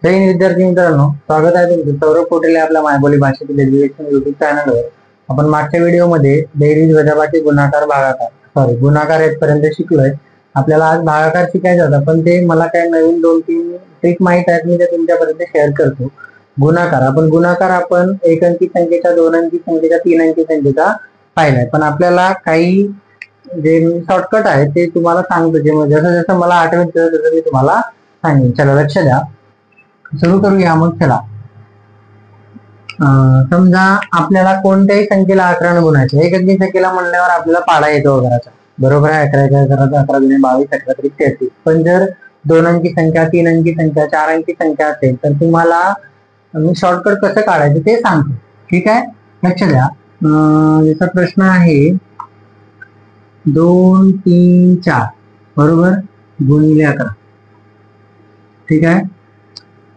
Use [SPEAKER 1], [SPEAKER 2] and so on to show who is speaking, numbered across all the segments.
[SPEAKER 1] जय हिंद विद्यार्थी मित्रांनो, स्वागत आहे तुमचं सौरभ पोटेले आपल्या मायबोली भाषेतील एज्युकेशन युट्यूब चॅनलवर. आपण मागच्या व्हिडिओमध्ये बेरीज, वजाबाकी, गुणाकार, भागाकार गुणाकार येथपर्यंत शिकलोय. आपल्याला आज भागाकार शिकायचा होता, पण ते मला काय नवीन 2-3 ट्रिक माहित आहेत, मी ते तुमच्यापर्यंत शेअर करतो. गुणाकार आपण एक अंकी संख्येचा, 2 अंकी संख्येचा, 3 अंकी संख्येचा पाहिलाय, पण आपल्याला काही जे शॉर्टकट आहे ते तुम्हाला सांगतो. जे जसं जसं मला आठवत तसं मी तुम्हाला सांगेन. चला लक्ष द्या, सुरू करूया मग. चला, समजा आपल्याला कोणत्याही संख्येला 11 गुणायचं. एक अंकी संख्येला म्हणल्यावर आपल्याला पाडा येतो वगैरेचा, बरोबर आहे. 11 गुणे 22, 11 त्रिक 33. पण जर 2 अंकी संख्या, 3 अंकी संख्या, 4 अंकी संख्या असेल तर तुम्हाला मी शॉर्टकट कसं काढायचं ते सांगतो. ठीक आहे, लक्ष द्या. याचा प्रश्न आहे 2, 3, 4 बरोबर गुणिले 11. ठीक आहे,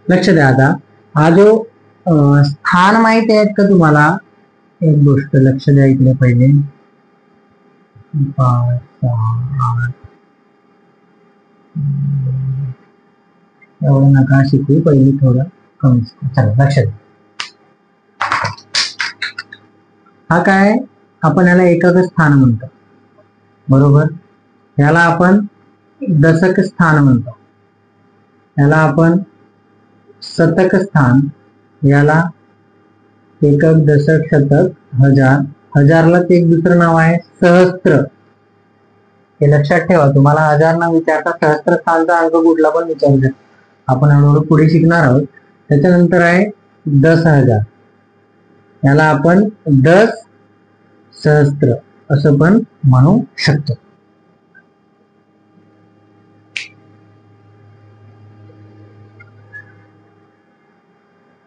[SPEAKER 1] लक्ष द्या. आता हा जो स्थान माहिती आहेत का तुम्हाला? एक गोष्ट लक्ष द्या इकडे पहिले. 5, 6, 8 एवढं नका शिकू, पहिली थोडं कमी. चला लक्ष द्या. हा काय, आपण याला एकक स्थान म्हणतो, बरोबर. याला आपण दशक स्थान म्हणतो, याला आपण शतक स्थान, याला एकक, दशक, शतक, हजार. हजारला एक दुसरं नाव आहे सहस्त्र. हे लक्षात ठेवा. तुम्हाला हजार ना विचारता सहस्त्र स्थानचा अंक कुठला पण विचारू शकता. आपण हळूहळू पुढे शिकणार आहोत. त्याच्यानंतर आहे 10,000, याला आपण 10 सहस्त्र असं पण म्हणू शकतो.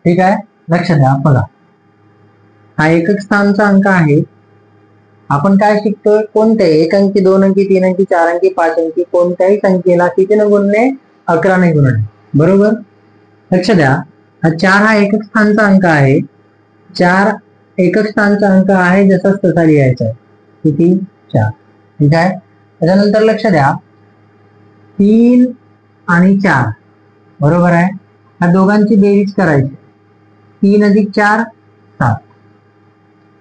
[SPEAKER 1] ठीक आहे, लक्ष द्या. बघा, हा एकक स्थानचा अंक आहे. आपण काय शिकतोय? कोणत्याही 1 अंकी, 2 अंकी, 3 अंकी, 4 अंकी, 5 अंकी कोणत्याही संख्येला कितीने गुणणे? 11ने गुणणे, बरोबर. लक्ष द्या, हा 4 हा एकक स्थानचा अंक आहे. 4 एकक स्थानचा अंक आहे, जसाच तसा लिहायचा आहे. किती? 4. ठीक आहे, त्याच्यानंतर लक्ष द्या, 3 आणि 4 बरोबर आहे. ह्या दोघांची बेरीज करायची. 3 अधिक 4 7.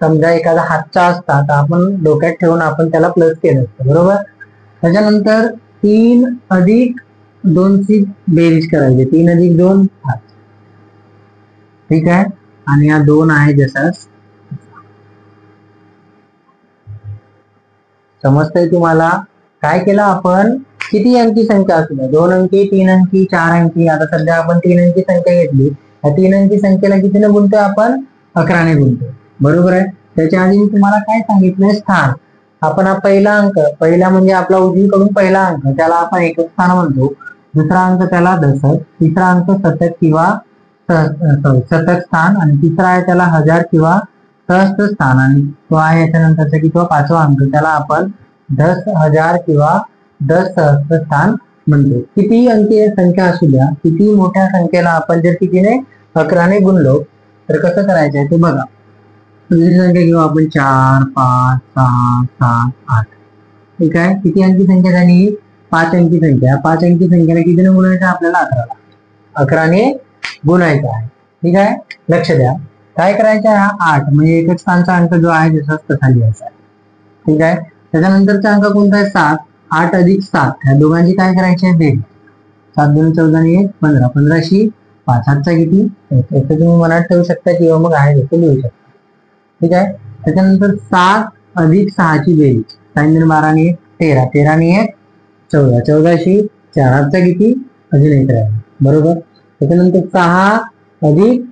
[SPEAKER 1] समजा एखादा हातचा असता तर आपण डोक्यात ठेवून आपण त्याला प्लस केलं असतं, बरोबर. त्याच्यानंतर 3 अधिक 2 ची बेरीज करायची. 3 अधिक 2 5. ठीक आहे, आणि हा 2 आहे जसाच. समजतंय तुम्हाला? काय केलं आपण? किती अंकी संख्या असू द्या, 2 अंकी, 3 अंकी, 4 अंकी. आता सध्या आपण 3 अंकी संख्या घेतली. या 3 अंकी संख्येला कितीने गुणतोय आपण? 11ने गुणतोय, बरोबर आहे. त्याच्या आधी मी तुम्हाला काय सांगितलंय? स्थान. आपण हा पहिला अंक, पहिला म्हणजे आपला उजवीकडून पहिला अंक, त्याला आपण एकक स्थान म्हणतो. दुसरा अंक त्याला दशक, तिसरा अंक शतक किंवा शतक स्थान, आणि तिसरा आहे त्याला हजार किंवा सहस्त्र स्थान, आणि तो आहे याच्यानंतरचा की तो 5वा अंक, त्याला आपण 10,000 किंवा 10 सहस्त्र स्थान म्हणतो. किती अंकीय संख्या असू द्या, किती मोठ्या संख्येला आपण जर कितीने 11ने गुणलो तर कसं करायचंय ते बघा. दुसरी संख्या घेऊ आपण 4, 5, 6, 7, 8. ठीक आहे, किती अंकी संख्या झाली? 5 अंकी संख्या. 5 अंकी संख्येला कितीने गुणायचं? आपल्याला 11ला 11ने गुणायचं आहे. ठीक आहे, लक्ष द्या. काय करायचं आहे? 8 म्हणजे एकच स्थानचा अंक जो आहे जसाच तसा लिहायचा आहे. ठीक आहे, त्याच्यानंतरचा अंक कोणता आहे? 7. 8 अधिक 7, ह्या दोघांची काय करायची आहे? बेरीज. 7 2 14 आणि 1 15. 15शी 5. हातचा किती? 1. तर तुम्ही मनात ठेवू शकता किंवा मग आहे जसं लिहू शकता. ठीक आहे, त्याच्यानंतर 7 अधिक 6 ची बेरीज. 3 12 आणि 1 13. 13 आणि 1 14. 14शी 4. हातचा किती? अजून 1 राहील, बरोबर. त्याच्यानंतर 6 अधिक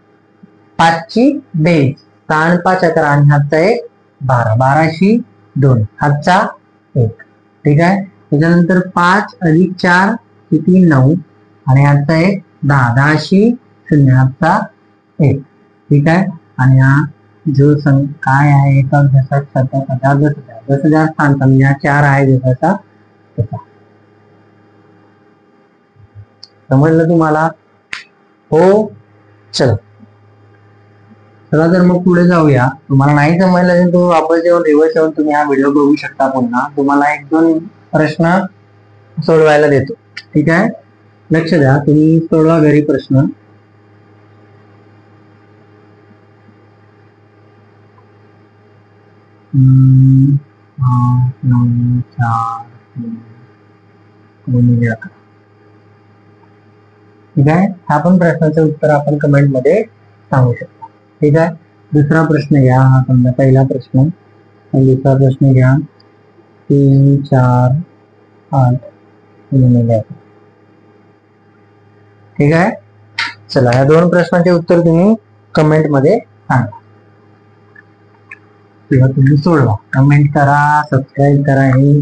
[SPEAKER 1] 5 ची बेरीज. 6 आणि 5 11 आणि हातचा 1 12. 12शी 2. हातचा 1. ठीक आहे, त्याच्यानंतर 5 अधिक 4 किती? 9 आणि हातचा 1 10. 10शी 0. हातचा 1. ठीक आहे, आणि हा जो काय आहे? एकक, दशक, शतक, हजार, 10,000. 10,000 स्थान समजा 4 आहे जसाचा तसा. समजलं तुम्हाला? हो, चला. चला तर मग पुढे जाऊया. तुम्हाला नाही समजलं तर वापस येऊन रिव्हर्स येऊन तुम्ही हा व्हिडिओ बघू शकता पुन्हा. तुम्हाला 1-2 प्रश्न सोडवायला देतो. ठीक आहे, लक्ष द्या. तुम्ही सोडवा घरी प्रश्न. 8, 9, 4, 3 गुणिले 11. ठीक आहे, हा पण प्रश्नाचं उत्तर आपण कमेंट मध्ये सांगू शकतो. ठीक आहे, दुसरा प्रश्न घ्या. हा समजा पहिला प्रश्न, दुसरा प्रश्न घ्या. 3, 4, 8 गुणिले 11. ठीक आहे, चला या दोन प्रश्नाचे उत्तर तुम्ही कमेंट मध्ये सांगा किंवा तुम्ही सोडवा. कमेंट करा, सबस्क्राईब करा, हे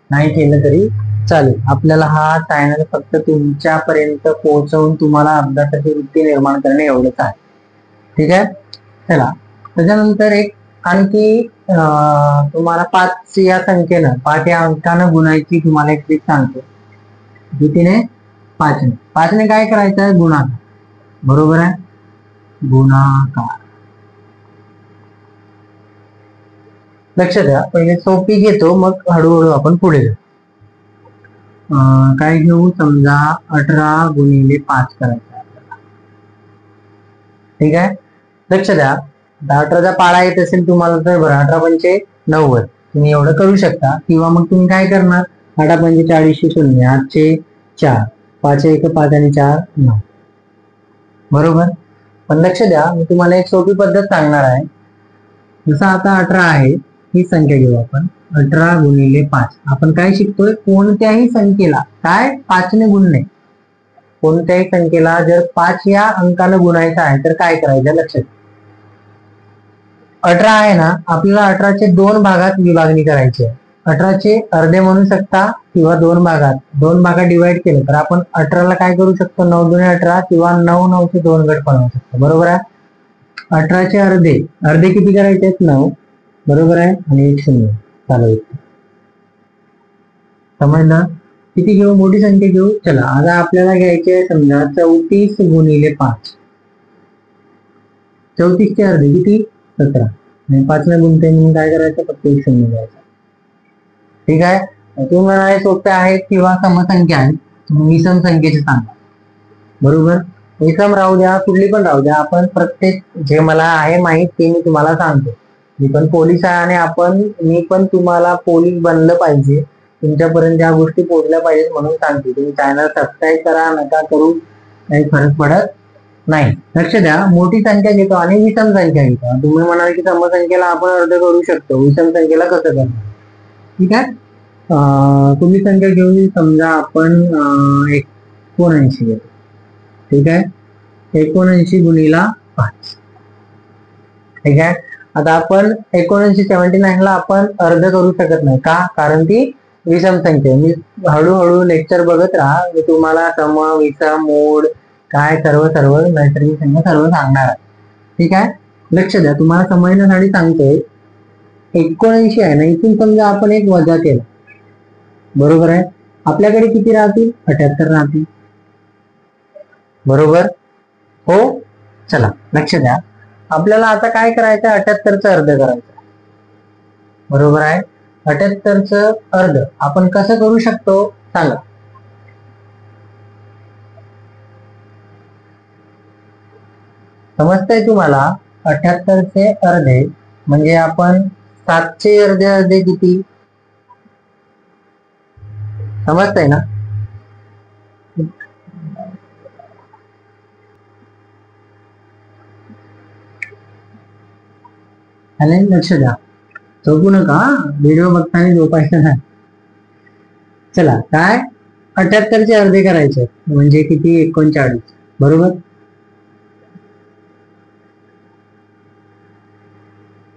[SPEAKER 1] नाही केलं तरी चालेल. आपल्याला हा चॅनल फक्त तुमच्यापर्यंत पोहोचवून तुम्हाला अभ्यासाची वृत्ती निर्माण करणे एवढंच आहे. ठीक आहे, चला त्याच्यानंतर एक आणखी तुम्हाला 5 या संख्येनं 5 या अंकानं गुणायची तुम्हाला एक ट्रिक सांगतो. कितीने? 5ने काय करायचं आहे? गुणाकार. बरोबर आहे, गुणाकार. लक्ष द्या, पहिले सोपी घेतो मग हळूहळू आपण पुढे जाऊ. काय घेऊ? समजा 18 गुणिले 5 करायचं आपल्याला. ठीक आहे, लक्ष द्या, 18चा पाडा येत असेल तुम्हाला तर बरं, 18 पंचे 90 तुम्ही एवढं करू शकता. किंवा मग तुम्ही काय करणार? 18 पंचे 40 शून्य, 8चे 4, 5 1 5 आणि 4 9. बरोबर. पण लक्ष द्या, मी तुम्हाला एक सोपी पद्धत सांगणार आहे. जसं आता 18 आहे, ही संख्या घेऊ आपण. 18 गुणिले 5. आपण काय शिकतोय? कोणत्याही संख्येला काय 5ने गुणणे. कोणत्याही संख्येला जर 5 या अंकानं गुणायचं आहे तर काय करायचं? लक्षात. 18 आहे ना, आपल्याला 18चे 2 भागात विभागणी करायची आहे. 18चे अर्धे म्हणू शकता किंवा 2 भागात डिवाइड केलं तर आपण 18ला काय करू शकतो? 9 दुणे 18 किंवा 9 9चे 2 गट बनवू शकतो. बरोबर आहे. 18चे अर्धे किती करायचे? 9. बरोबर आहे, आणि 1 शून्य चालू. समजलं? किती घेऊ? मोठी संख्या घेऊ. चला आता आपल्याला घ्यायचे आहे समजा 34 गुणिले 5. 34चे अर्धे किती? 17. आणि 5ने गुणते म्हणून काय करायचं? फक्त 1 शून्य घ्यायचं. ठीक आहे, तुम्ही म्हणाले सोपे आहेत किंवा समसंख्या आहेत, तुम्ही विषम संख्येचे सांगा. बरोबर, विषम राहू द्या, कुठली पण राहू द्या, आपण प्रत्येक जे मला आहे माहित ते मी तुम्हाला सांगतो. मी पण पोलीस आहे आणि मी पण तुम्हाला पोलीस बनलं पाहिजे, तुमच्यापर्यंत या गोष्टी पोहोचल्या पाहिजेत म्हणून सांगते. तुम्ही चॅनल सबस्क्राईब करा, नका करू, काही फरक पडत नाही. लक्ष द्या, मोठी संख्या घेतो आणि विषम संख्या घेतो. तुम्ही म्हणाल की समसंख्येला आपण अर्ध करू शकतो, विषम संख्येला कसं करणार? ठीक आहे, तुम्ही संख्या घेऊन समजा आपण 79 घेतो. ठीक आहे, 79 गुणिला 5. ठीक आहे, आता आपण 79 आपण अर्ध करू शकत नाही. का? कारण ती विषम संख्या. मी हळूहळू लेक्चर बघत राहा, मी तुम्हाला सम, विषम, मोड काय सर्व नैसर्गिक संख्या सर्व सांगणार आहे. ठीक आहे, लक्ष द्या, तुम्हाला समजण्यासाठी सांगतोय. 79 आहे ना, इथून समजा आपण एक वजा केला. बरोबर आहे, आपल्याकडे किती राहतील? 78 राहतील. बरोबर हो. चला लक्ष द्या, आपल्याला आता काय करायचं? 78चं अर्ध करायचं. बरोबर आहे, 78चं अर्ध आपण कसं करू शकतो सांगा? समजतंय तुम्हाला? 78चे अर्धे म्हणजे आपण 7चे अर्धे किती? समजतंय ना? आणि लक्ष द्या, झोपू नका, व्हिडिओ बघताना झोपायचं नाही. चला, काय 78चे अर्धे करायचे म्हणजे किती? 39. बरोबर,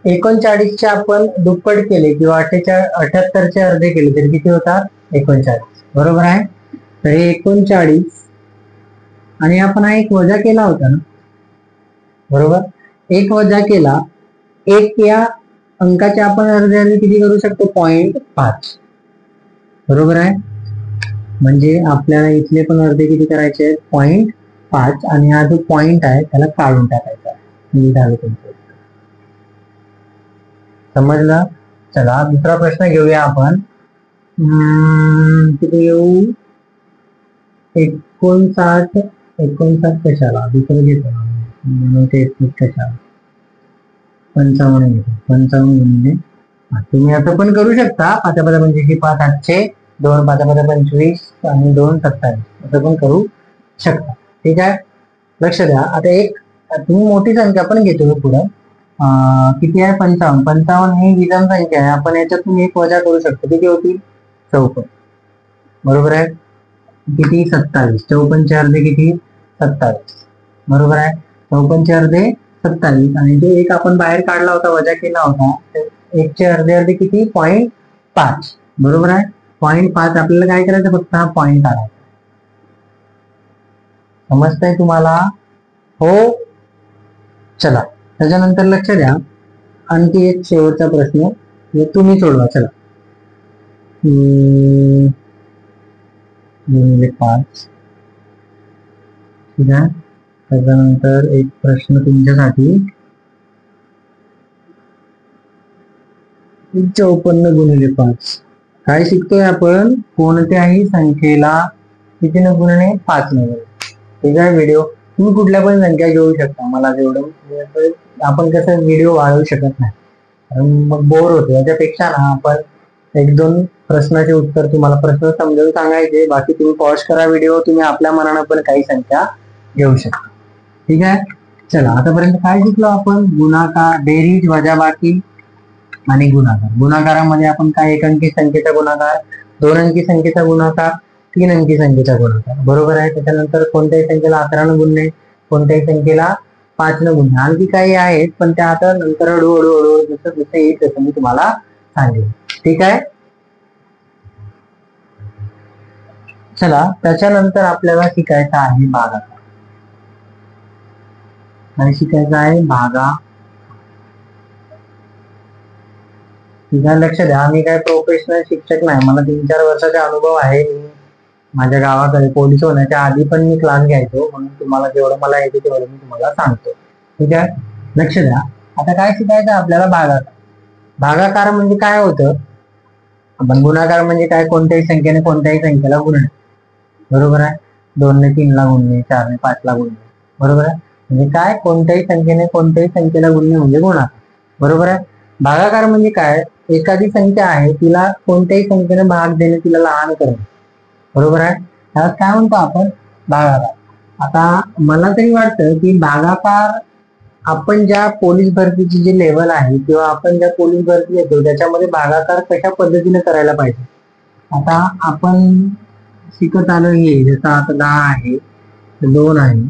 [SPEAKER 1] 39चे आपण दुप्पट केले किंवा 78चे अर्धे केले तर किती होतात? 39. बरोबर आहे, तर हे 39 आणि आपण हा एक वजा केला होता ना. बरोबर, एक वजा केला, 1 या अंकाचे आपण अर्धे किती करू शकतो? 0.5. बरोबर आहे, म्हणजे आपल्याला इथले पण अर्धे किती करायचे आहेत? 0.5. आणि हा जो पॉइंट आहे त्याला काढून टाकायचा आहे. समजलं? चला दुसरा प्रश्न घेऊया आपण. किती घेऊ? 59 कशाला? दुसरं घेतो म्हणून ते 31 कशाला? 55 घेतो. 55 गुणिले तुम्ही असं पण करू शकता, 5×5 = 5 800, 2 5×5 = 25 आणि 2 27, असं पण करू शकता. ठीक आहे, लक्ष द्या. आता एक तुम्ही मोठी संख्या पण घेतो पुढे, किती आहे 55. 55 ही विषम संख्या आहे, आपण याच्यातून एक वजा करू शकतो. किती होती 54, बरोबर आहे. किती 27, 54 चे अर्धे किती 27, बरोबर आहे. 54 चे अर्धे 27 आणि जो एक आपण बाहेर काढला होता, वजा केला होता, एक चे अर्धे अर्धे किती 0.5, बरोबर आहे. 0.5 आपल्याला काय करायचं, फक्त हा पॉईंट काढायचा. समजतंय तुम्हाला? हो, चला त्याच्यानंतर लक्ष द्या, आणखी एक शेवटचा प्रश्न तुम्ही सोडवा. चला, 5. ठीक आहे, त्याच्यानंतर एक प्रश्न तुमच्यासाठी, 54 × 5. काय शिकतोय आपण, कोणत्याही संख्येला किती न गुणणे 5 न गुणणे. ठीक आहे, व्हिडिओ तुम्ही कुठल्या पण संख्या घेऊ शकता. मला जेवढं आपण कसं व्हिडिओ वाढवू शकत नाही, मग बोर होतो. याच्यापेक्षा ना आपण 1-2 प्रश्नाचे उत्तर, तुम्हाला प्रश्न समजावून सांगायचे, बाकी तुम्ही पॉज करा व्हिडिओ, तुम्ही आपल्या मनानं पण काही संख्या घेऊ शकता. ठीक आहे, चला आतापर्यंत काय शिकलो आपण, गुणाकार, बेरीज, वजाबाकी आणि गुणाकार. गुणाकारामध्ये आपण काय, 1 अंकी संख्येचा गुणाकार, 2 अंकी संख्येचा गुणाकार, 3 अंकी संख्येचा गुणाकार, बरोबर आहे. त्याच्यानंतर कोणत्याही संख्येला 11 न गुणणे, कोणत्याही संख्येला 5 न गुणणे. आणखी काही आहेत, पण त्या आता नंतर हळूहळू जसं जसं येईल तसं मी तुम्हाला सांगेन. ठीक आहे, चला त्याच्यानंतर आपल्याला शिकायचं आहे भागाकार. काय शिकायचं आहे, भागा. ठीक आहे, लक्ष द्या. मी काय प्रोफेशनल शिक्षक नाही, मला 3-4 वर्षाचा अनुभव आहे. मी माझ्या गावाकडे पोलीस होण्याच्या आधी पण मी क्लास घ्यायचो, म्हणून तुम्हाला जेवढं मला येते तेवढं मी तुम्हाला सांगतो. ठीक आहे, लक्ष द्या. आता काय शिकायचं आपल्याला, भागाकार. भागाकार म्हणजे काय होतं, आपण गुणाकार म्हणजे काय, कोणत्याही संख्येने कोणत्याही संख्येला गुणणे, बरोबर आहे. 2 ने 3 ला गुणणे, 4 ने 5 ला गुणणे, बरोबर आहे. म्हणजे काय, कोणत्याही संख्येने कोणत्याही संख्येला गुणणे म्हणजे गुणाकार, बरोबर आहे. भागाकार म्हणजे काय, एखादी संख्या आहे तिला कोणत्याही संख्येने भाग देणे, तिला लहान करणे, बरोबर आहे. त्याला काय म्हणतो आपण, भागाकार. आता मला तरी वाटतं की भागाकार आपण ज्या पोलीस भरतीची जी लेवल आहे, किंवा आपण ज्या पोलीस भरती येतो त्याच्यामध्ये भागाकार कशा पद्धतीने करायला पाहिजे. आता आपण शिकत आलो, हे जसं आता 10 आहे, 2 आहे,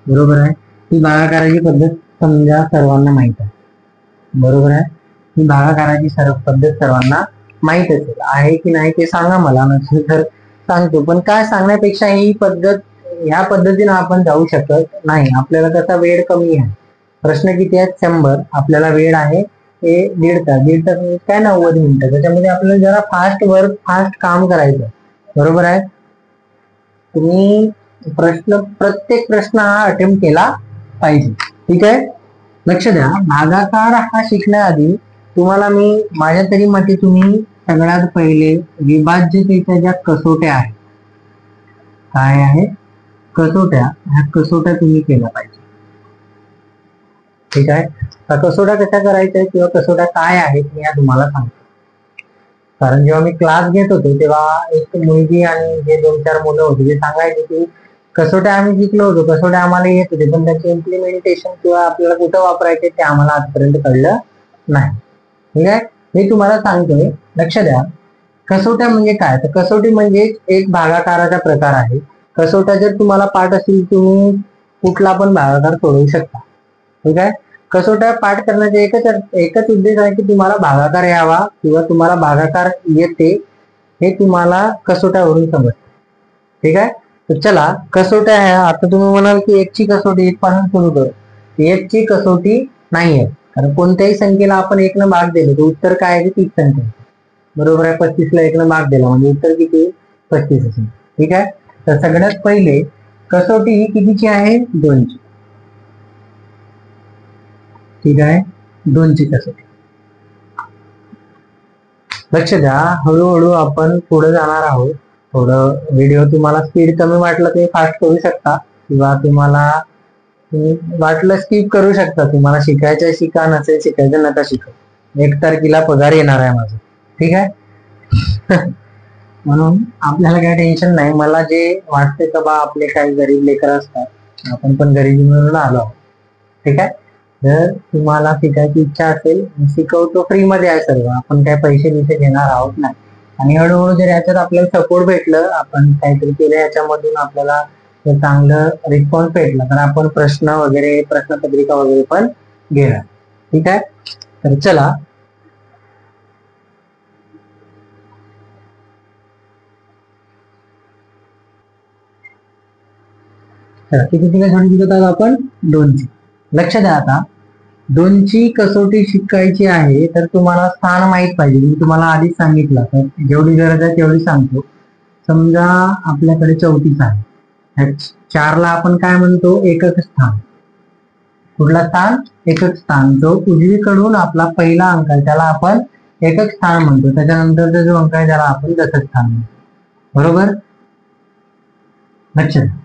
[SPEAKER 1] बरोबर आहे. ही भागाकाराची पद्धत समजा सर्वांना माहित आहे, बरोबर आहे. ही भागाकाराची सर्व पद्धत सर्वांना माहित असेल, आहे की नाही ते सांगा मला, नसेल तर सांगतो. पण काय सांगण्यापेक्षा ही पद्धत, ह्या पद्धतीने आपण जाऊ शकत नाही, आपल्याला त्याचा वेळ कमी आहे. प्रश्न किती आहेत, 100. आपल्याला वेळ आहे हे 1.5 तास. 1.5 तास म्हणजे काय 90 मिनिटं. त्याच्यामध्ये आपल्याला जरा फास्ट वर्क, फास्ट काम करायचं, बरोबर आहे. तुम्ही प्रत्येक प्रश्न हा अटेम्प्ट केला पाहिजे. ठीक आहे, लक्ष द्या. भागाकार हा शिकण्याआधी तुम्हाला मी माझ्या तरी मते, तुम्ही सगळ्यात पहिले विभाज्यतेच्या ज्या कसोट्या आहेत, काय आहे कसोट्या, ह्या कसोट्या तुम्ही केल्या पाहिजे. ठीक आहे, कसोट्या कशा करायच्या किंवा कसोट्या काय आहेत मी तुम्हाला सांगतो. कारण जेव्हा मी क्लास घेत होतो तेव्हा एक मुलगी आणि जे 2-4 मुलं होते ते सांगायचे की कसोट्या आम्ही शिकलो होतो, कसोट्या आम्हाला येत होते, पण त्याचे इम्प्लिमेंटेशन किंवा आपल्याला कुठं वापरायचे ते आम्हाला आजपर्यंत कळलं नाही. ठीक आहे, मी तुम्हाला सांगतोय, लक्ष द्या. कसोट्या म्हणजे काय, तर कसोटी म्हणजे एक भागाकाराचा प्रकार आहे. कसोट्या जर तुम्हाला पाठ असेल, तुम्ही कुठला पण भागाकार सोडवू शकता. ठीक आहे, कसोट्या पाठ करण्याचा एकच उद्देश आहे की तुम्हाला भागाकार यावा, किंवा तुम्हाला भागाकार येते हे तुम्हाला कसोट्यावरून समजते. ठीक आहे, तर चला कसोट्या आहे. आता तुम्ही म्हणाल की 1 ची कसोटी 1 पासून सुरू करू. 1 ची कसोटी नाही आहे, कारण कोणत्याही संख्येला आपण 1 न भाग दिलं तर उत्तर काय आहे, तीच संख्या, बरोबर आहे. 35 ला 1 न भाग दिला म्हणजे उत्तर किती, 35 असेल. ठीक आहे, तर सगळ्यात पहिले कसोटी ही कितीची आहे, 2 ची. ठीक आहे, 2 ची कसोटी. लक्ष द्या, हळूहळू आपण पुढे जाणार आहोत. थोडं व्हिडिओ तुम्हाला स्पीड कमी वाटलं तुम्ही फास्ट करू शकता, किंवा तुम्हाला वाटलं स्किप करू शकता. तुम्हाला शिकायचं शिका, नसेल शिकायचं नका शिकू. 1 तारखेला पगार येणार आहे माझा, ठीक आहे. म्हणून आपल्याला काही टेन्शन नाही. मला जे वाटते का बा आपले काही गरीब लेकर असतात, आपण पण गरीबी म्हणून आलो आहोत, ठीक आहे. जर तुम्हाला शिकायची इच्छा असेल, शिकवतो फ्री मध्ये आहे सर्व, आपण काय पैसे घेणार आहोत नाही. आणि हळूहळू जर याच्यात आपल्याला सपोर्ट भेटलं, आपण काहीतरी केलं याच्यामधून आपल्याला चांगलं रिस्पॉन्स भेटला, तर आपण प्रश्न वगैरे प्रश्नपत्रिका वगैरे पण घेणार, ठीक आहे. तर चला किती कसोटी शिकत आहोत आपण? 2ची. लक्ष द्या, आता 2ची कसोटी शिकायची आहे तर तुम्हाला स्थान माहित पाहिजे. मी तुम्हाला आधीच सांगितलं, तर जेवढी गरज आहे तेवढी सांगतो. समजा आपल्याकडे 34 आहे, 4ला आपण काय म्हणतो? एकक स्थान. कुठला स्थान? एकक स्थान. जो उजवीकडून आपला पहिला अंक आहे त्याला आपण एकक स्थान म्हणतो, त्याच्यानंतरचा जो अंक आहे त्याला आपण दशक स्थान म्हणतो, बरोबर. लक्ष द्या,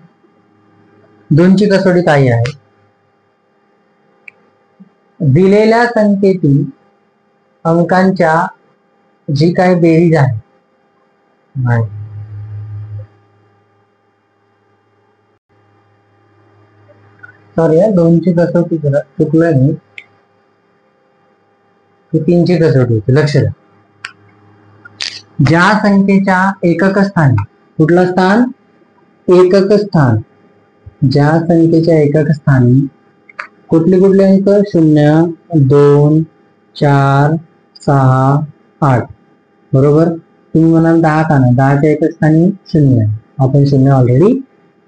[SPEAKER 1] 2ची कसोटी काय आहे? दिलेल्या संख्येतील अंकांच्या जी काही बेरीज आहे, सॉरी 2ची कसोटी चुकलं नाही, 3ची कसोटी होती. लक्ष द्या, ज्या संख्येच्या एकक स्थानी, कुठलं स्थान? एकक स्थान. ज्या संख्येच्या एकक स्थानी कुठले कुठले अंक? 0, 2, 4, 6, 8, बरोबर. तुम्ही म्हणाल 10 का नाही? 10च्या एकक स्थानी 0 आहे, आपण 0 ऑलरेडी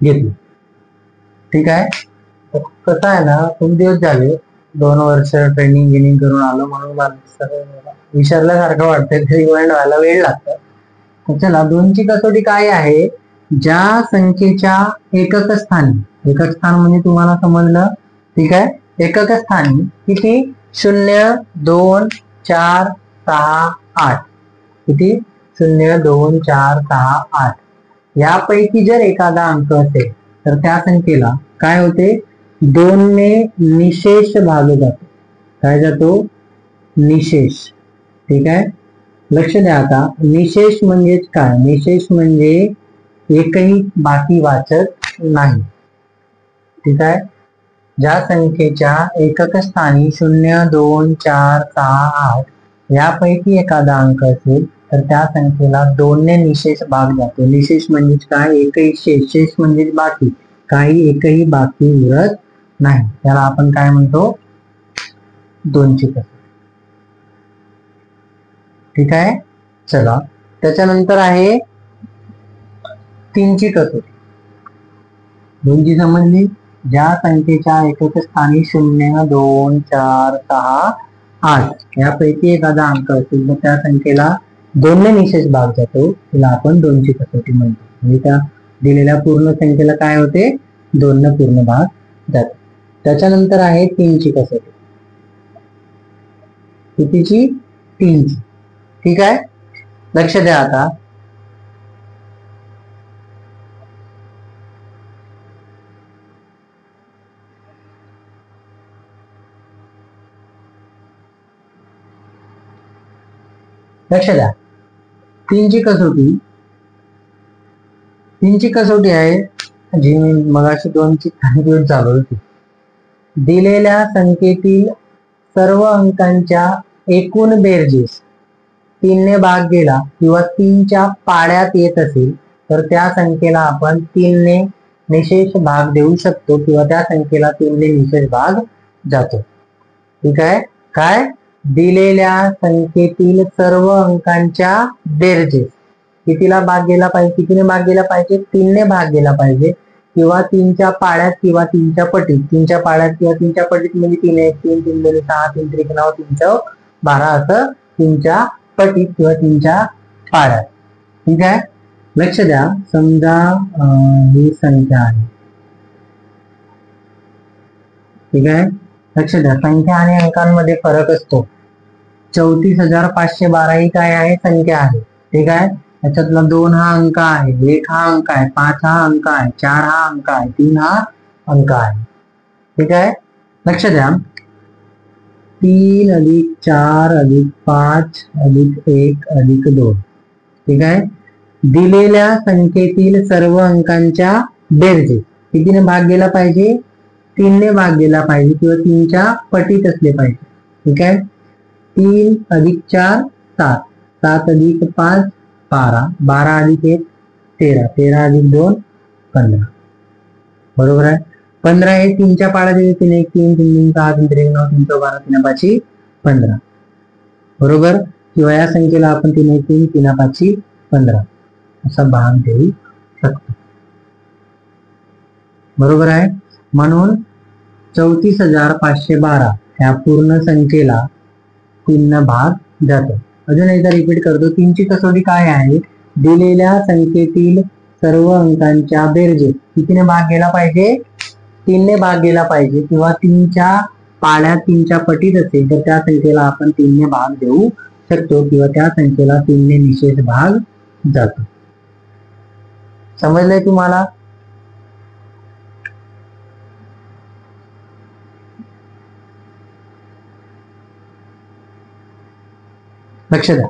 [SPEAKER 1] घेतलं, ठीक आहे. कसं आहे ना, खूप दिवस झाले, 2 वर्ष ट्रेनिंग करून आलो, म्हणून विसरल्यासारखं वाटतंय, रिमाइंड व्हायला वेळ लागतो. चला, 2ची कसोटी काय आहे? ज्या संख्येच्या एकक स्थानी, एकक स्थान म्हणजे तुम्हाला समजलं, ठीक आहे. एकक स्थानी किती? 0, 2, 4, 6, 8. किती? 0, 2, 4, 6, 8. यापैकी जर एखादा अंक असेल तर त्या संख्येला काय होते? 2 ने निशेष भागला जातो. काय जातो? निशेष, ठीक आहे. लक्ष द्या, आता निशेष म्हणजे काय? निशेष म्हणजे एकही बाकी वाचक नाही, ठीक आहे. ज्या संख्येच्या एकक स्थानी 0, 2, 4, 6, 8 यापैकी एखादा अंक असेल तर त्या संख्येला 2 ने निशेष भाग जातो. निशेष म्हणजे काय? एकही शेष. शेष म्हणजे बाकी, काही एकही बाकी उरत नाही, त्याला आपण काय म्हणतो? 2ची कसोटी, ठीक आहे. चला, त्याच्यानंतर आहे 3ची कसोटी. 2ची समजली. ज्या संख्येच्या एकक स्थानी 0, 2, 4, 6, 8 यापैकी एखादा अंक असेल तर त्या संख्येला 2 ने निशेष भाग जातो, तिला आपण 2ची कसोटी म्हणतो. म्हणजे त्या दिलेल्या पूर्ण संख्येला काय होते? 2 ने पूर्ण भाग जातो. त्याच्यानंतर आहे 3ची कसोटी. कितीची? 3ची, ठीक आहे. लक्ष द्या, आता लक्ष द्या, 3ची कसोटी. 3ची कसोटी आहे जी मी मगाशी 2ची काही दिवस चालू होती. दिलेल्या संख्येतील सर्व अंकांच्या एकूण बेरजेस 3 ने भाग गेला किंवा 3च्या पाड्यात येत असेल तर त्या संख्येला आपण 3 ने निशेष भाग देऊ शकतो किंवा त्या संख्येला 3 ने निशेष भाग जातो, ठीक आहे. काय? दिलेल्या संख्येतील सर्व अंकांच्या बेरजेस कितीला भाग गेला पाहिजे? कितीने भाग गेला पाहिजे? 3 ने भाग गेला पाहिजे किंवा 3च्या पाड्यात किंवा 3च्या पटीत. 3च्या पाड्यात किंवा 3च्या पटीत म्हणजे 3 1 3 3 2 6 3 3 9 3 चौक 12 असं 3च्या पटीत किंवा 3च्या पाड्यात, ठीक आहे. लक्ष द्या, समजा ही संख्या आहे, ठीक आहे. लक्ष द्या, संख्या आणि अंकांमध्ये फरक असतो. 34,512 ही काय आहे? संख्या आहे, ठीक आहे. याच्यातला 2 हा अंक आहे, 1 हा अंक आहे, 5 हा अंक आहे, 4 हा अंक आहे, 3 हा अंक आहे, ठीक आहे. लक्ष द्या, 3 अधिक 4 अधिक 5 अधिक 1 अधिक 2. ठीक आहे. दिलेल्या संख्येतील सर्व अंकांच्या बेरजेस कितीने भाग गेला पाहिजे? 3ने भाग गेला पाहिजे किंवा 3च्या पटीत असले पाहिजे. ठीक आहे. 3 अधिक 4 7, 7 अधिक 5 12, 12 अधिक 1 13, 13 अधिक 2 15. बरोबर आहे. 15 हे 3च्या पाड्यात येते. 3 1 3 3 6 3 3 9 3 12 3 5 15. बरोबर. किंवा या संख्येला आपण 3 1 3 3 5 15 असा भाग देऊ शकतो. बरोबर आहे. म्हणून 34,512 ह्या पूर्ण संख्येला 3 भाग जातो. अजून एकदा रिपीट करतो. 3ची कसोटी काय आहे? दिलेल्या संख्येतील सर्व अंकांच्या बेरजेस कितीने भाग गेला पाहिजे? 3ने भाग गेला पाहिजे किंवा 3च्या पाड्यात 3च्या पटीत असेल तर त्या संख्येला आपण 3ने भाग देऊ शकतो किंवा त्या संख्येला 3ने निशेष भाग जातो. समजलंय तुम्हाला? लक्ष द्या.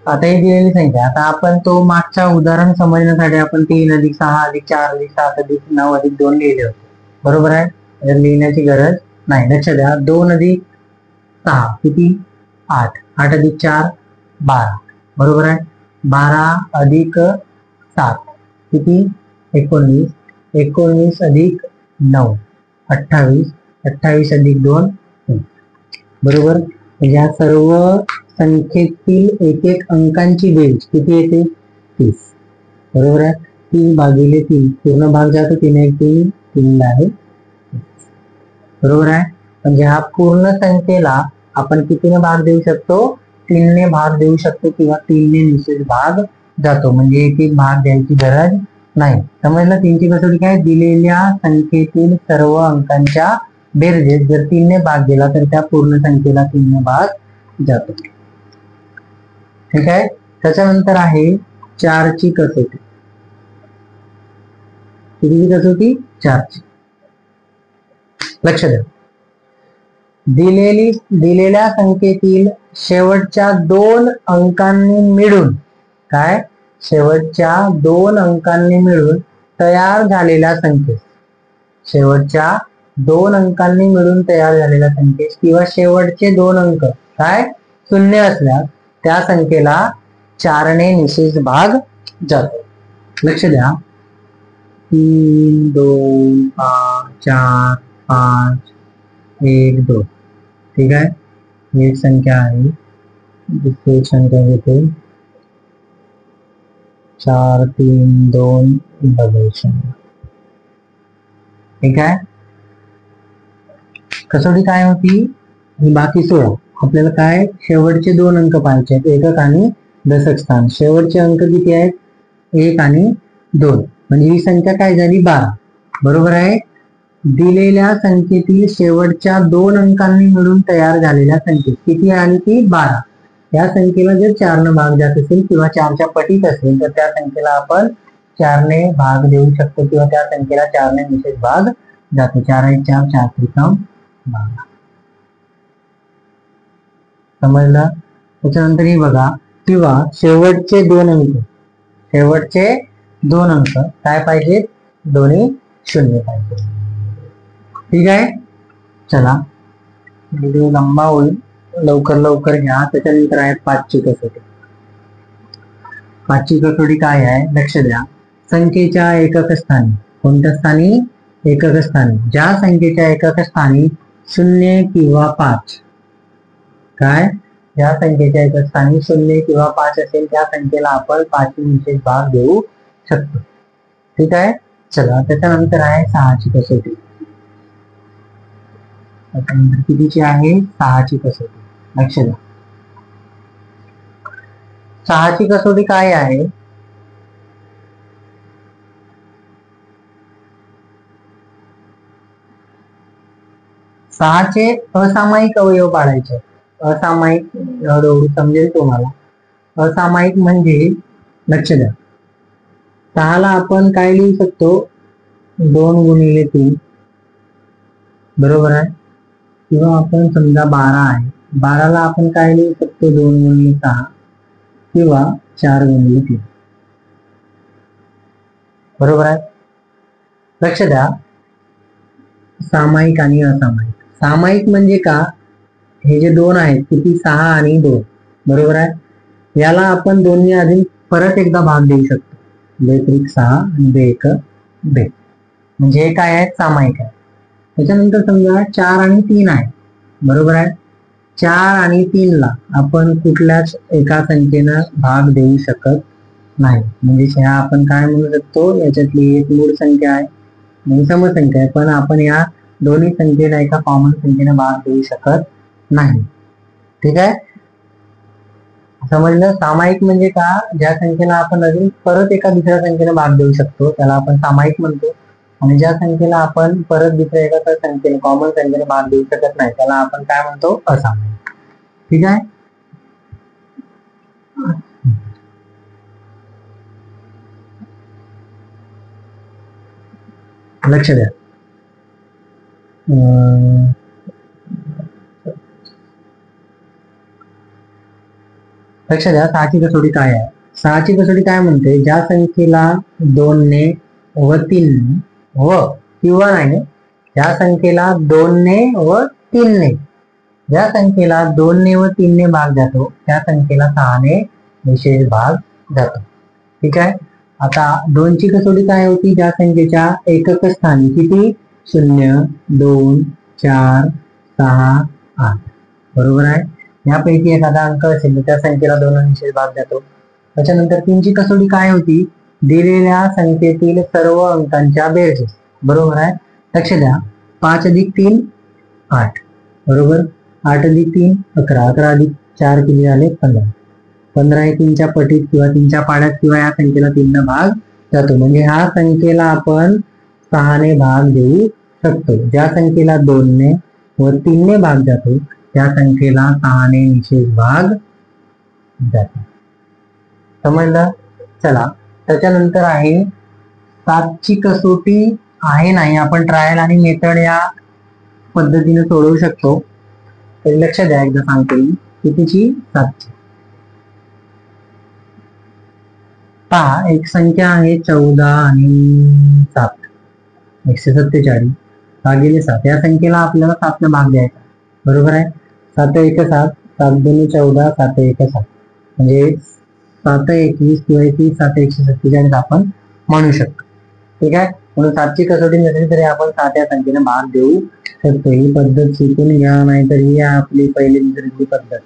[SPEAKER 1] आता ही दिलेली संख्या, आता आपण तो मागच्या उदाहरण समजण्यासाठी आपण 3 अधिक 6 अधिक 4 अधिक 7 अधिक 9 अधिक 2 लिहिले होते. बरोबर आहे. लिहिण्याची गरज नाही. लक्ष द्या. 2 अधिक 6 किती? 8, 8 अधिक 4 12. बरोबर आहे. 12 अधिक 7 किती? 19, 19 अधिक 9 28, 28 अधिक 2 बरोबर. या सर्व संख्येतील एक एक अंकांची बेरीज किती येते? 30. बरोबर आहे. 3 भागिले 3 पूर्ण भाग जातो. 3 1 3 3 आहे. बरोबर आहे. म्हणजे हा पूर्ण संख्येला आपण कितीने भाग देऊ शकतो? 3ने भाग देऊ शकतो किंवा 3ने निश्चित भाग जातो. म्हणजे एक एक भाग द्यायची गरज नाही. समजलं? 3ची कसोटी काय? दिलेल्या संख्येतील सर्व अंकांच्या बेरजेस जर 3ने भाग गेला तर त्या पूर्ण संख्येला 3ने भाग जातो. ठीक आहे. त्याच्यानंतर आहे 4ची कसोटी. कितीची कसोटी? 4ची. लक्ष द्या. दिलेल्या संख्येतील शेवटच्या 2 अंकांनी मिळून काय? शेवटच्या 2 अंकांनी मिळून तयार झालेल्या संख्येस, शेवटच्या 2 अंकांनी मिळून तयार झालेल्या संख्येस किंवा शेवटचे 2 अंक काय शून्य असल्यास त्या संख्येला 4ने निशेष भाग जातो. लक्ष द्या. 3 2 5 4 5 1 2. ठीक आहे. एक संख्या आहे. दुसरी संख्या घेते 4 3 2 डबल 0. ठीक आहे. कसोटी काय होती? ही बाकी 16. आपल्याला काय? शेवटचे 2 अंक पाहायचे आहेत. एकक आणि दशक स्थान. शेवटचे अंक किती आहेत? 1 आणि 2. म्हणजे ही संख्या काय झाली? 12. बरोबर आहे. दिलेल्या संख्येतील शेवटच्या 2 अंकांनी मिळून तयार झालेल्या संख्येत किती आली? ती 12. या संख्येला जर 4ने भाग जात असेल किंवा 4च्या पटीत असेल तर त्या संख्येला आपण 4ने भाग देऊ शकतो किंवा त्या संख्येला 4ने निशेष भाग जातो. 4 1 4 4 त्रिकम 12. समजलं? त्याच्यानंतर ही बघा. किंवा शेवटचे 2 अंक, शेवटचे 2 अंक काय पाहिजेत? दोन्ही 0 पाहिजे. ठीक आहे. चला, व्हिडिओ लंबा होईल, लवकर लवकर घ्या. त्याच्यानंतर आहे 5ची कसोटी. 5ची कसोटी काय आहे? लक्ष द्या. संख्येच्या एकक स्थानी, कोणत्या स्थानी? एकक स्थानी. ज्या संख्येच्या एकक स्थानी 0 किंवा 5 काय? ज्या संख्येच्या एकक स्थानी 0 किंवा 5 असेल त्या संख्येला आपण 5चे निशेष भाग देऊ शकतो. ठीक आहे. चला, त्याच्यानंतर आहे 6ची कसोटी. त्याच्यानंतर कितीची आहे? 6ची कसोटी. लक्ष द्या. 6ची कसोटी काय आहे? सहाचे असामायिक अवयव पाडायचे. असामायिक हळूहळू समजेल तुम्हाला. असामायिक म्हणजे लक्ष द्या. 6ला आपण काय लिहू शकतो? 2 गुणिले 3. बरोबर आहे. किंवा आपण समजा 12 आहे, 12ला आपण काय लिहू शकतो, 2 गुणिले 6 किंवा 4 गुणिले 3. बरोबर आहे. लक्ष द्या, सामायिक आणि असामायिक. सामायिक म्हणजे का, हे जे 2 आहेत किती, 6 आणि 2, बरोबर आहे. याला आपण दोन्ही आधी परत एकदा भाग देऊ शकतो, 2 6 आणि 2 2, म्हणजे हे काय आहे, सामायिक आहे. त्याच्यानंतर समजा 4 आणि 3 आहे, बरोबर आहे. 4 आणि 3 ला आपण कुठल्याच एका संख्येनं भाग देऊ शकत नाही, म्हणजे ह्या आपण काय म्हणू शकतो, याच्यातली एक मूळ संख्या आहे म्हणजे समसंख्या आहे, पण आपण या दोन्ही संख्येला एका कॉमन संख्येनं भाग देऊ शकत नाही. ठीक आहे, समजलं. सामायिक म्हणजे का, ज्या संख्येला आपण अजून परत एका दुसऱ्या संख्येनं भाग देऊ शकतो त्याला आपण सामायिक म्हणतो, आणि ज्या संख्येला आपण परत दुसऱ्या एका संख्येने कॉमन संख्येने भाग देऊ शकत नाही त्याला आपण काय म्हणतो, असामायिक. ठीक आहे. लक्ष द्या, लक्ष द्या, 6ची कसोटी काय आहे. 6ची कसोटी काय म्हणते, ज्या संख्येला 2 ने व 3 ने व किंवा नाही, ज्या संख्येला 2 ने व 3 ने, ज्या संख्येला 2 ने व 3 ने भाग जातो त्या संख्येला 6 ने विशेष भाग जातो. ठीक आहे. आता 2ची कसोटी काय होती, ज्या संख्येच्या एकक स्थानी किती, 0 2 4 6 8, बरोबर आहे. यापैकी एखादा अंक असेल तर त्या संख्येला 2 ने विशेष भाग जातो. त्याच्यानंतर 3ची कसोटी काय होती, दिलेल्या संख्येतील सर्व अंकांच्या बेरजेस, बरोबर आहे. लक्ष द्या, 5 अधिक 3 8, बरोबर. 8 अधिक 3 11, 11 अधिक 4 किती झाले, 15. 15 हे 3च्या पटीत किंवा 3च्या पाड्यात किंवा या संख्येला 3 ने भाग जातो, म्हणजे ह्या संख्येला आपण 6 ने भाग देऊ शकतो. ज्या संख्येला 2 ने व 3 ने भाग जातो त्या संख्येला 6 ने विशेष भाग जातो. समजलं. चला, त्याच्यानंतर आहे 7ची कसोटी आहे नाही, आपण ट्रायल आणि मेथड या पद्धतीने सोडवू शकतो. तर लक्ष द्या, एकदा सांगतो मी कितीची, 7ची. पहा, एक संख्या आहे 14 आणि 7, 147 भागिले 7. या संख्येला आपल्याला 7 ने भाग द्यायचा, बरोबर आहे. 7 1 7, 7 2 14, 7 1 7, म्हणजे 7 21 किंवा 21 7 147 आपण म्हणू शकतो. ठीक आहे, म्हणून 7ची कसोटी नसेल तरी आपण 7 या संख्येने भाग देऊ शकतो. ही पद्धत शिकून घ्या, नाहीतर ही आपली पहिली दुसरी पद्धत.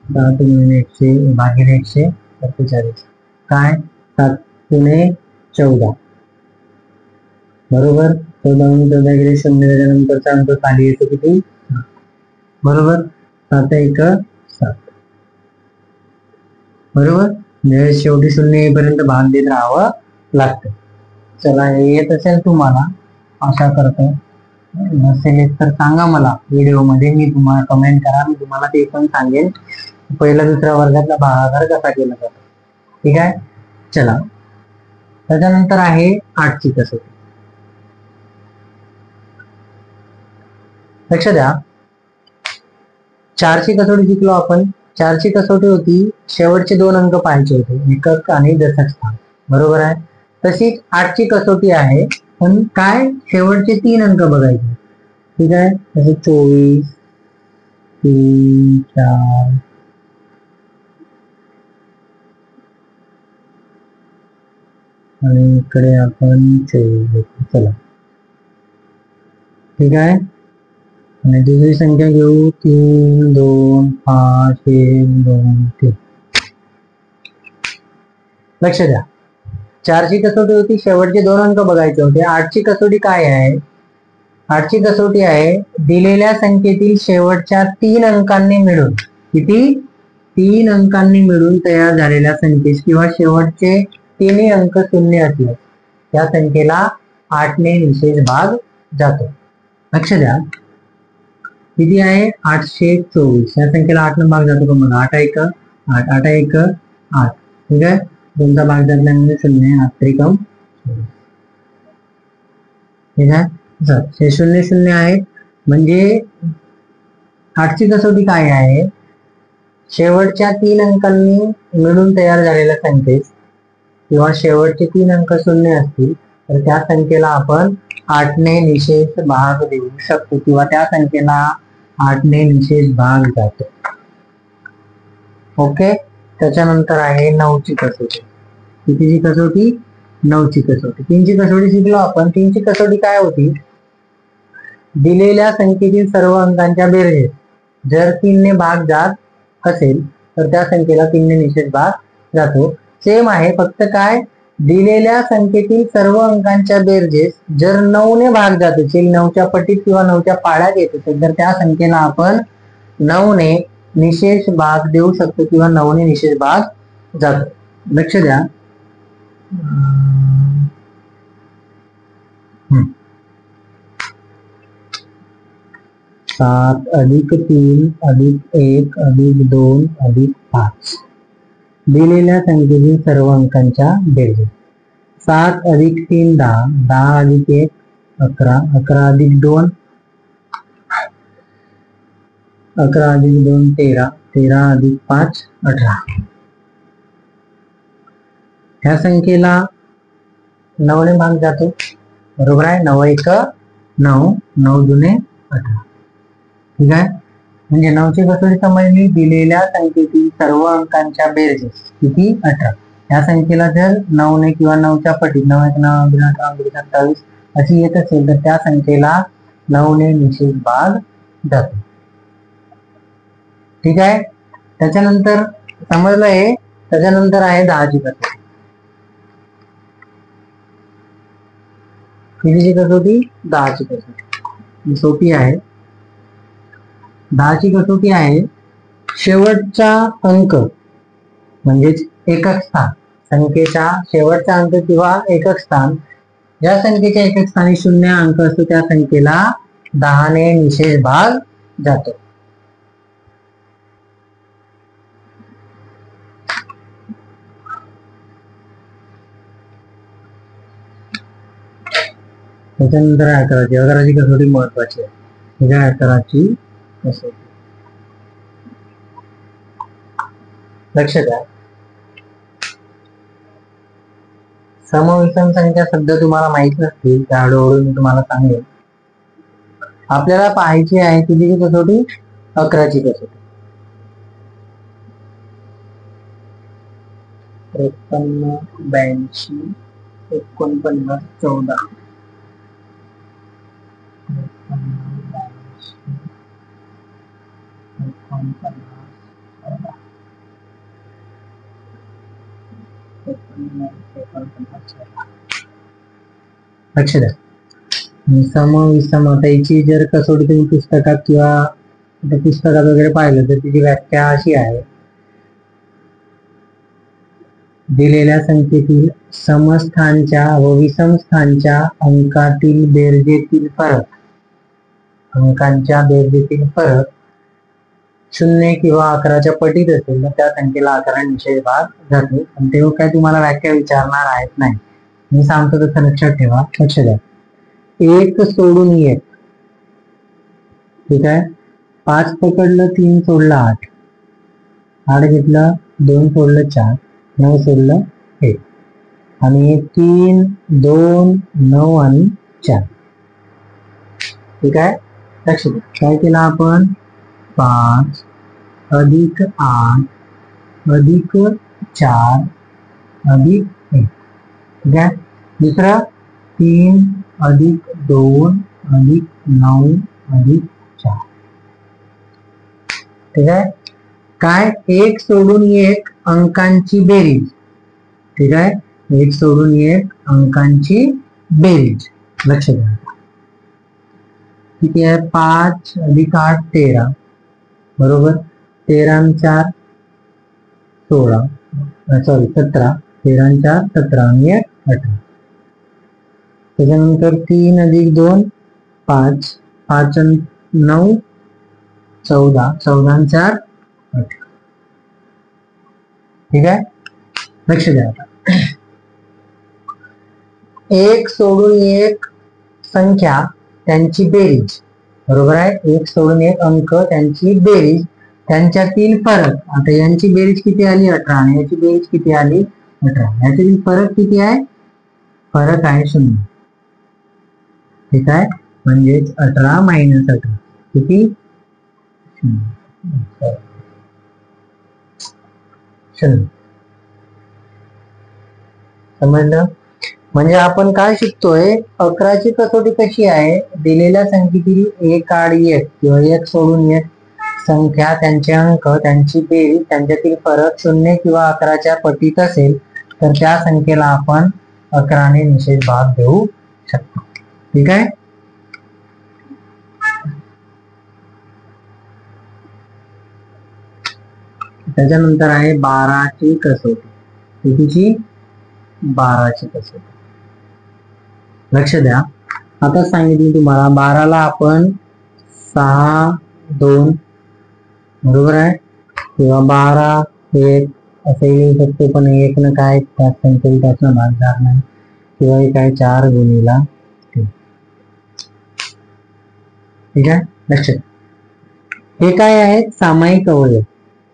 [SPEAKER 1] 7 गुणिले 100 भागिले 147, काय, 7 गुणे 14, बरोबर. 14 गुणे 14 गेले 0, त्याच्यानंतरचा अंक खाली येतो किती, बरोबर. 7 1 7, बरोबर. म्हणजे शेवटी 0 येईपर्यंत भाग देत राहावं लागतं. चला, हे येत असेल तुम्हाला, आशा करतो. नसेल तर सांगा मला व्हिडिओ मध्ये, मी तुम्हाला कमेंट करा, मी तुम्हाला ते पण सांगेन पहिल्या दुसऱ्या वर्गातला भागाकार कसा केला जातो. ठीक आहे. चला, त्याच्यानंतर आहे 8ची कसोटी. लक्ष द्या, 4ची कसोटी शिकलो आपण. 4ची कसोटी होती, शेवटचे 2 अंक पाहायचे होते, एकक आणि दशक स्थान, बरोबर आहे. तशीच 8ची कसोटी आहे, पण काय, शेवटचे 3 अंक बघायचे. ठीक आहे, जसे 24 3 4 आणि इकडे आपण 24. चला, ठीक आहे. आणि दुसरी संख्या घेऊ, 3 2 5 1 2 3. लक्ष द्या, 4ची कसोटी होती, शेवटचे 2 अंक बघायचे होते. 8ची कसोटी काय आहे, 8ची कसोटी आहे, दिलेल्या संख्येतील शेवटच्या 3 अंकांनी मिळून, किती, 3 अंकांनी मिळून तयार झालेल्या संख्येस किंवा शेवटचे 3 अंक शून्य असले त्या संख्येला 8 ने विशेष भाग जातो. लक्ष द्या, किती आहे, 824. या संख्येला 8 ने भाग जातो का, मग 8 1 8, 8 1 8. ठीक आहे, 2चा भाग जातल्यामुळे 0, 8 त्रिकम. ठीक आहे, हे 0 0 आहेत, म्हणजे 8ची कसोटी काय आहे? शेवटच्या 3 अंकांनी मिळून तयार झालेल्या संख्येत किंवा शेवटचे 3 अंक शून्य असतील तर त्या संख्येला आपण 8ने निशेष भाग देऊ शकतो किंवा त्या संख्येला 8ने निशेष भाग जातो. ओके. त्याच्यानंतर आहे 9ची कसोटी. कितीची कसोटी? 9ची कसोटी. 3ची कसोटी शिकलो आपण. 3ची कसोटी काय होती? दिलेल्या संख्येतील सर्व अंकांच्या बेरजेस जर 3ने भाग जात असेल तर त्या संख्येला 3ने निशेष भाग जातो. सेम आहे, फक्त काय, दिलेल्या संख्येतील सर्व अंकांच्या बेरजेस जर 9ने भाग जात असेल, 9च्या पटीत किंवा 9च्या पाड्यात येत असेल तर त्या संख्येला आपण 9ने निशेष भाग देऊ शकतो किंवा 9ने निशेष भाग जातो. लक्ष द्या. 7 अधिक 3 अधिक 1 अधिक 2 अधिक 5 दिलेल्या संख्येतील सर्व अंकांच्या बेरजेस. 7 अधिक 3 10, 10 अधिक 1 11, 11 अधिक 2 11 अधिक 2 13, 13 अधिक 5 18. ह्या संख्येला 9ने भाग जातो. बरोबर आहे. 9 1 9, 9 दुने 18. ठीक आहे. म्हणजे 9ची कसोटी समजली. दिलेल्या संख्येतील सर्व अंकांच्या बेरजेस किती? 18. या संख्येला जर 9ने किंवा 9च्या पटीत 9 1 9 2 18 2 27 अशी येत असेल तर त्या संख्येला 9ने निशेष भाग जातो. ठीक आहे. त्याच्यानंतर समजलं हे. त्याच्यानंतर आहे 10ची कसोटी. कितीची कसोटी? 10ची कसोटी. सोपी आहे. 10ची कसोटी आहे शेवटचा अंक म्हणजेच एकक स्थान, संख्येचा शेवटचा अंक किंवा एकक स्थान, ज्या संख्येच्या एकक स्थानी 0 अंक असतो त्या संख्येला 10ने निशेष भाग जातो. त्याच्यानंतर 11ची. 11ची कसोटी महत्वाची आहे. 11ची कसोटी लक्ष द्या. समविषम संख्या सध्या तुम्हाला माहित नसतील त्या हळूहळू मी तुम्हाला सांगेन. आपल्याला पाहायची आहे कितीची कसोटी? 11ची कसोटी. 53 82 49 14. 53 लक्ष द्या. समविषम आता याची जर कसोटी तुम्ही पुस्तकात किंवा पुस्तकात वगैरे पाहिलं तर तिची व्याख्या अशी आहे. दिलेल्या संख्येतील समस्थानच्या व विषम स्थानच्या अंकातील बेरजेतील फरक, अंकांच्या बेरजेतील फरक 0 किंवा 11च्या पटीत असेल तर त्या संख्येला 11 निशेष भाग जातो. आणि तेव्हा काय तुम्हाला व्याख्या विचारणार आहेत नाही, मी सांगतो तसं लक्षात ठेवा. लक्ष द्या. 1 सोडून 1. ठीक आहे. 5 पकडलं, 3 सोडलं 8, 8 घेतलं, 2 सोडलं 4, 9 सोडलं 1 आणि 3 2 9 आणि 4. ठीक आहे. लक्ष द्या. काय केलं आपण? 5 अधिक 8 अधिक 4 अधिक 1. ठीक आहे. दुसरा 3 अधिक 2 अधिक 9 अधिक 4. ठीक आहे. काय? 1 सोडून 1 अंकांची बेरीज. ठीक आहे. 1 सोडून 1 अंकांची बेरीज. लक्ष द्या. किती आहे? 5 अधिक 8 13. बरोबर. 13 आणि 4 16, सॉरी 17. 13 आणि 4 17 आणि 1 18. त्याच्यानंतर 3 अधिक 2 5, 5 आणि 9 14, 14 आणि 4 18. ठीक आहे. लक्ष द्या. आता 1 सोडून 1 संख्या त्यांची बेरीज. बरोबर आहे. एक सोडून एक अंक त्यांची बेरीज, त्यांच्यातील फरक. आता यांची बेरीज किती आली 18 आणि याची बेरीज किती आली 18. याच्यातील फरक किती आहे? फरक आहे 0. ठीक आहे, म्हणजेच 18 मायनस 18 किती 0. समजलं? म्हणजे आपण काय शिकतोय, 11ची कसोटी कशी आहे, दिलेल्या संख्येतील एक आड एक किंवा एक सोडून एक संख्या, त्यांचे अंक, त्यांची बेरीज, त्यांच्यातील फरक 0 किंवा 11च्या पटीत असेल तर त्या संख्येला आपण 11ने निषेध भाग देऊ शकतो. ठीक आहे. त्याच्यानंतर आहे 12ची कसोटी. कितीची? 12ची कसोटी. लक्ष द्या, आता सांगितलं तुम्हाला 12ला आपण 6 2 बरोबर आहे किंवा 12 1 असं लिहू शकतो, पण एक न काय त्या संख्येला त्यातनं भागणार नाही, किंवा हे काय 4 गुणिला 3. ठीक आहे, लक्ष द्या. हे काय आहे? सामायिक अवयव.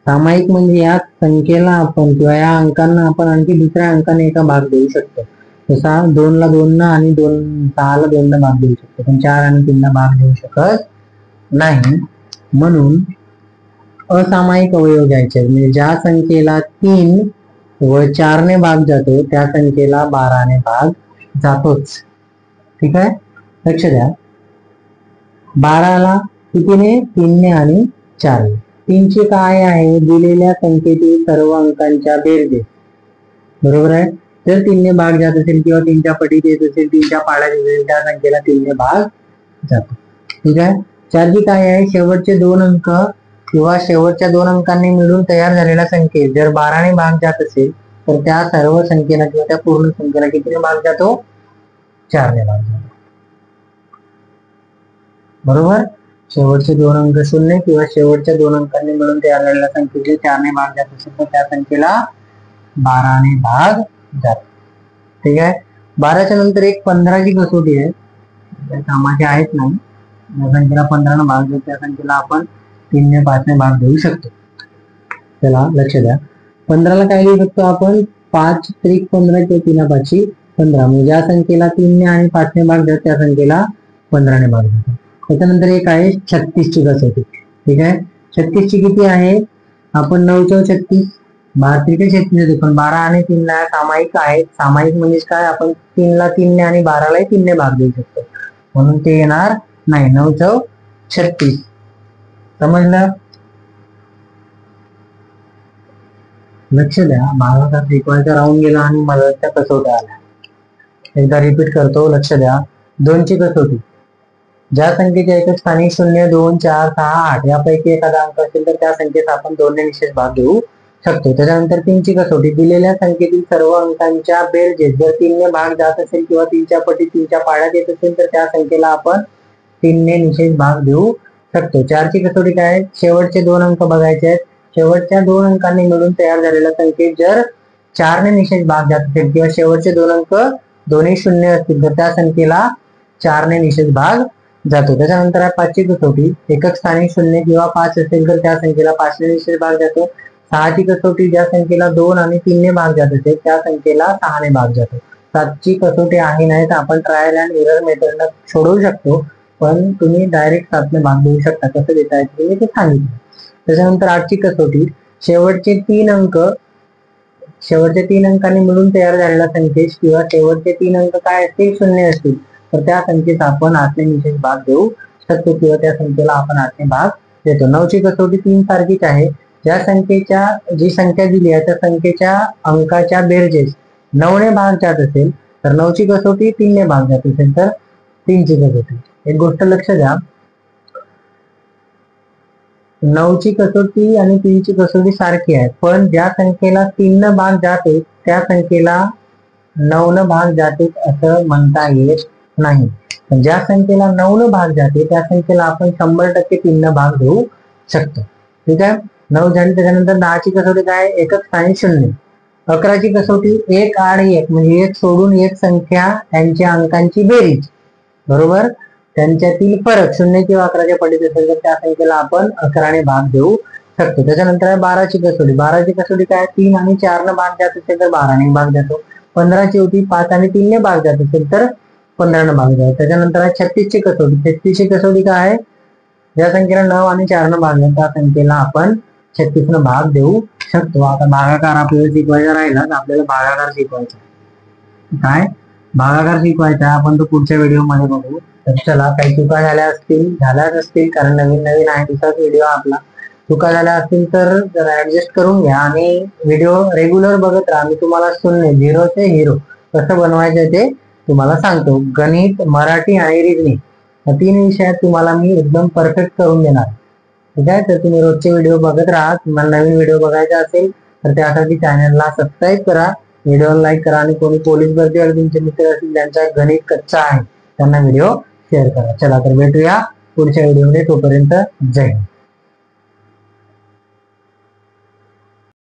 [SPEAKER 1] सामायिक म्हणजे या संख्येला आपण किंवा या अंकांना आपण आणखी दुसऱ्या अंकाने एका भाग देऊ शकतो. जसा 2ला 2 आणि 6ला 2 भाग देऊ शकतो, पण 4 आणि 3 भाग देऊ शकत नाही. म्हणून असामायिक अवयव घ्यायचे, म्हणजे ज्या संख्येला 3 व 4ने भाग जातो त्या संख्येला 12ने भाग जातोच. ठीक आहे, लक्ष द्या. 12ला कितीने? 3ने आणि 4ने. 3ची काय आहे? दिलेल्या संख्येतील सर्व अंकांच्या बेरजेस. बरोबर आहे. जर 3ने भाग जात असेल किंवा 3च्या पटीत येत असेल, 3च्या पाड्यात येत असेल, त्या संख्येला 3ने भाग जातो. ठीक आहे. 4ची काय आहे? शेवटचे 2 अंक किंवा शेवटच्या 2 अंकांनी मिळून तयार झालेल्या संख्येत जर 12ने भाग जात असेल तर त्या सर्व संख्येला किंवा त्या पूर्ण संख्येला कितीने भाग जातो? 4ने भाग जातो. बरोबर. शेवटचे 2 अंक 0 किंवा शेवटच्या 2 अंकांनी मिळून तयार झालेल्या संख्येचे 4ने भाग जात असेल तर त्या संख्येला 12ने भाग जातो. ठीक आहे. 12च्या नंतर एक 15ची कसोटी आहे, कामाची आहेत नाही. या संख्येला 15ने भाग देतो त्या संख्येला आपण 3ने 5ने भाग देऊ शकतो. चला लक्ष द्या. 15ला काय लिहू शकतो आपण? 5 त्रिक 15 किंवा 3 5 15. म्हणजे ज्या संख्येला 3ने आणि 5ने भाग देतो त्या संख्येला 15ने भाग देतो. त्याच्यानंतर एक आहे 36ची कसोटी. ठीक आहे. 36ची किती आहे? आपण 9 × 36 12 त्रिक 36 देतो, पण 12 आणि 3ला सामायिक आहे. सामायिक म्हणजे काय? आपण 3ला 3ने आणि 12लाही 3ने भाग देऊ शकतो, म्हणून ते येणार नाही. 9 × 36. समजलं? लक्ष द्या. माझा शिकवायचा राहून गेला आणि मला त्या कसोट्या आल्या. एकदा रिपीट करतो, लक्ष द्या. 2ची कसोटी. ज्या संख्येच्या एकक स्थानी 0 2 4 6 8 यापैकी एखादा अंक असेल तर त्या संख्येत आपण 2ने निषेध भाग देऊ शकतो. त्याच्यानंतर 3ची कसोटी. दिलेल्या संख्येतील सर्व अंकांच्या बेरजेस जर 3ने भाग जात असेल किंवा 3च्या पटीत 3च्या पाड्यात येत असेल तर त्या संख्येला आपण 3ने निषेध भाग देऊ शकतो. 4ची कसोटी काय? शेवटचे 2 अंक बघायचे आहेत. शेवटच्या 2 अंकांनी मिळून तयार झालेल्या संख्येत जर 4ने निषेध भाग जात असेल किंवा शेवटचे 2 अंक दोन्ही 0 असतील तर त्या संख्येला 4ने निषेध भाग जातो. त्याच्यानंतर आहे 5ची कसोटी. एकक स्थानी 0 किंवा 5 असेल तर त्या संख्येला 5ने निषेध भाग जातो. 6ची कसोटी. ज्या संख्येला 2 आणि 3ने भाग जात असेल त्या संख्येला 6ने भाग जातो. 7ची कसोटी आहे नाही तर आपण ट्रायल अँड एरर मेथडला सोडवू शकतो, पण तुम्ही डायरेक्ट 7ने भाग देऊ शकता. कसं देता येईल ते सांगितलं. त्याच्यानंतर 8ची कसोटी. शेवटचे 3 अंकांनी मिळून तयार झालेल्या संख्येस किंवा शेवटचे 3 अंक काय असतील? 0 असतील तर त्या संख्येत आपण 8ने निषेध भाग देऊ शकतो किंवा त्या संख्येला आपण 8ने भाग देतो. 9ची कसोटी 3 सारखीच आहे. ज्या संख्येच्या जी संख्या दिली आहे त्या संख्येच्या अंकाच्या बेरजेस 9ने भाग जात असेल तर 9ची कसोटी, 3ने भाग जात असेल तर 3ची कसोटी. एक गोष्ट लक्ष द्या. 9ची कसोटी आणि 3ची कसोटी सारखी आहे, पण ज्या संख्येला 3 भाग जाते त्या संख्येला 9 भाग जाते असं म्हणता येत नाही. ज्या संख्येला 9 भाग जाते त्या संख्येला आपण 100% 3 भाग देऊ शकतो. ठीक आहे. 9 झाली. त्याच्यानंतर 10ची कसोटी काय? एकक स्थानी 0. 11ची कसोटी. एक आड एक म्हणजे एक सोडून एक संख्या यांच्या अंकांची बेरीज. बरोबर. त्यांच्यातील फरक 0 किंवा 11च्या पटीत असेल तर त्या संख्येला आपण 11ने भाग देऊ शकतो. त्याच्यानंतर आहे 12ची कसोटी. 12ची कसोटी काय, 3 आणि 4 ने भाग जात असेल तर 12ने भाग जातो. 15ची होती 5 आणि 3 ने भाग जात असेल तर 15ने भाग जातो. त्याच्यानंतर आहे 36ची कसोटी. 36ची कसोटी काय आहे, ज्या संख्येला 9 आणि 4 ने भाग जातो त्या संख्येला आपण 36 भाग देऊ शकतो. आता भागाकार आपल्याला शिकवायचा राहिला तर आपल्याला भागाकार शिकवायचा. काय भागाकार शिकवायचा आपण तो पुढच्या व्हिडिओ मध्ये बघू. तर चला, काही चुका झाल्याच असतील कारण नवीन नवीन आहे, दुसराच व्हिडिओ आपला. चुका झाल्या असतील तर जरा ऍडजस्ट करून घ्या आणि व्हिडिओ रेग्युलर बघत राहा. मी तुम्हाला 0 ते हिरो कसं बनवायचं ते तुम्हाला सांगतो. गणित, मराठी आणि रिजनिंग या 3 विषयात तुम्हाला मी एकदम परफेक्ट करून देणार. ठीक आहे, तर तुम्ही रोजचे व्हिडिओ बघत राहा. तुम्हाला नवीन व्हिडिओ बघायचा असेल तर त्यासाठी चॅनलला सबस्क्राईब करा, व्हिडिओला लाईक करा आणि कोणी पोलीस भरती आणि तुमचे मित्र असतील ज्यांचा गणित कच्चा आहे त्यांना व्हिडिओ शेअर करा. चला तर भेटूया पुढच्या व्हिडिओमध्ये. तोपर्यंत जय हिंद.